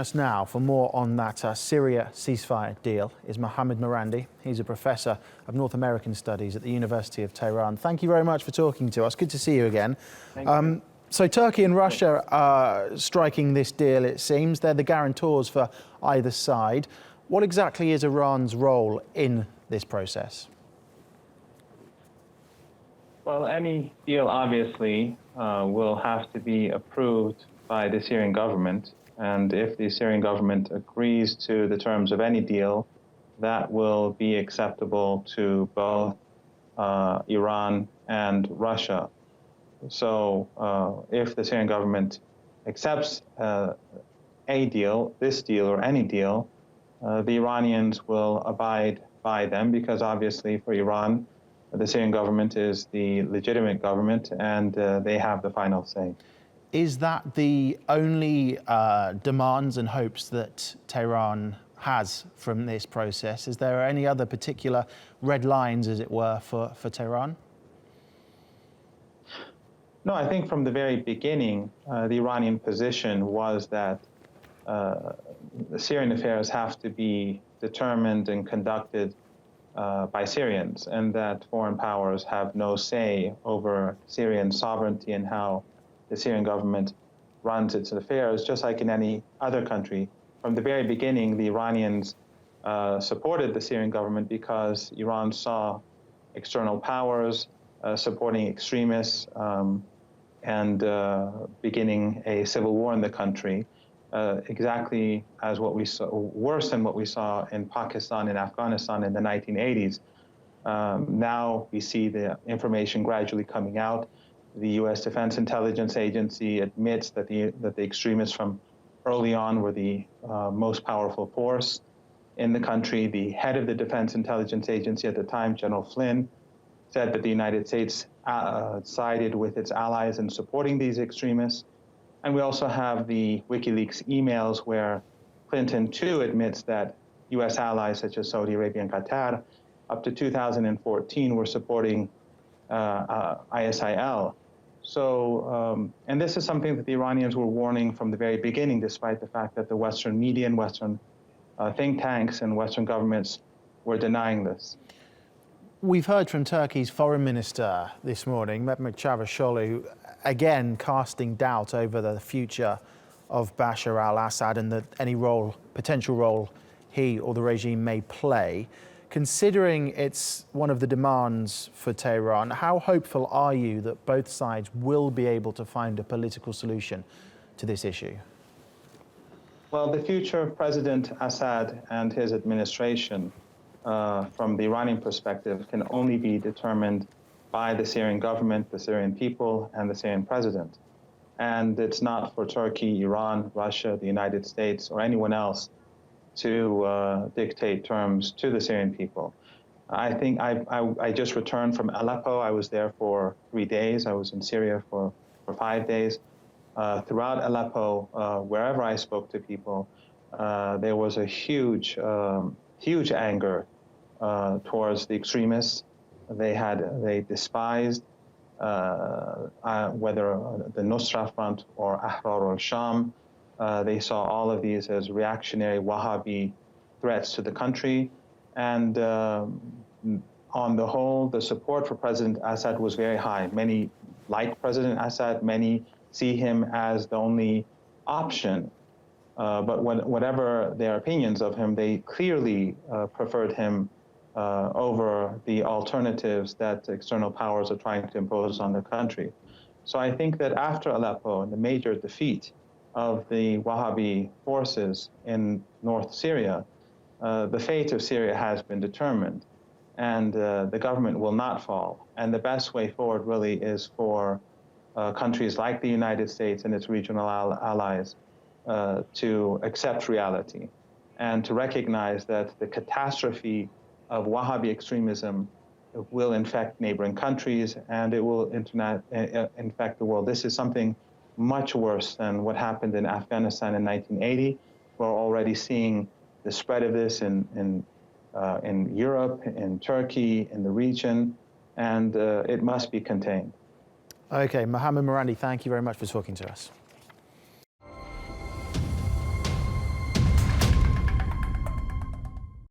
us now for more on that Syria ceasefire deal is Mohammad Marandi. He's a professor of North American Studies at the University of Tehran. Thank you very much for talking to us. Good to see you again. Thank you. So Turkey and Russia are striking this deal, it seems. They're the guarantors for either side. What exactly is Iran's role in this process? Well, any deal obviously will have to be approved by the Syrian government. And if the Syrian government agrees to the terms of any deal, that will be acceptable to both Iran and Russia. So if the Syrian government accepts a deal, this deal or any deal, the Iranians will abide by them because obviously for Iran, the Syrian government is the legitimate government and they have the final say. Is that the only demands and hopes that Tehran has from this process? Is there any other particular red lines, as it were, for Tehran? No, I think from the very beginning, the Iranian position was that the Syrian affairs have to be determined and conducted by Syrians, and that foreign powers have no say over Syrian sovereignty and how the Syrian government runs its affairs, just like in any other country. From the very beginning, the Iranians supported the Syrian government because Iran saw external powers supporting extremists and beginning a civil war in the country, exactly as what we saw, worse than what we saw in Pakistan and Afghanistan in the 1980s. Now we see the information gradually coming out. The U.S. Defense Intelligence Agency admits that the extremists from early on were the most powerful force in the country. The head of the Defense Intelligence Agency at the time, General Flynn, said that the United States sided with its allies in supporting these extremists. And we also have the WikiLeaks emails where Clinton, too, admits that U.S. allies such as Saudi Arabia and Qatar, up to 2014, were supporting ISIL. So, and this is something that the Iranians were warning from the very beginning, despite the fact that the Western media and Western think tanks and Western governments were denying this. We've heard from Turkey's foreign minister this morning, Mehmet Çavuşoğlu, again casting doubt over the future of Bashar al-Assad and any potential role he or the regime may play. Considering it's one of the demands for Tehran, how hopeful are you that both sides will be able to find a political solution to this issue? Well, the future of President Assad and his administration, from the Iranian perspective, can only be determined by the Syrian government, the Syrian people, and the Syrian president. And it's not for Turkey, Iran, Russia, the United States, or anyone else to dictate terms to the Syrian people. I think I just returned from Aleppo. I was there for 3 days. I was in Syria for 5 days. Throughout Aleppo, wherever I spoke to people, there was a huge anger towards the extremists. They despised whether the Nusra Front or Ahrar al-Sham. They saw all of these as reactionary Wahhabi threats to the country. And on the whole, the support for President Assad was very high. Many like President Assad, many see him as the only option. But whatever their opinions of him, they clearly preferred him over the alternatives that external powers are trying to impose on the country. So I think that after Aleppo and the major defeat of the Wahhabi forces in North Syria, the fate of Syria has been determined, and the government will not fall. And the best way forward really is for countries like the United States and its regional allies to accept reality and to recognize that the catastrophe of Wahhabi extremism will infect neighboring countries and it will infect the world. This is something much worse than what happened in Afghanistan in 1980. We're already seeing the spread of this in Europe, in Turkey, in the region, and it must be contained. Okay, Mohammad Marandi, thank you very much for talking to us.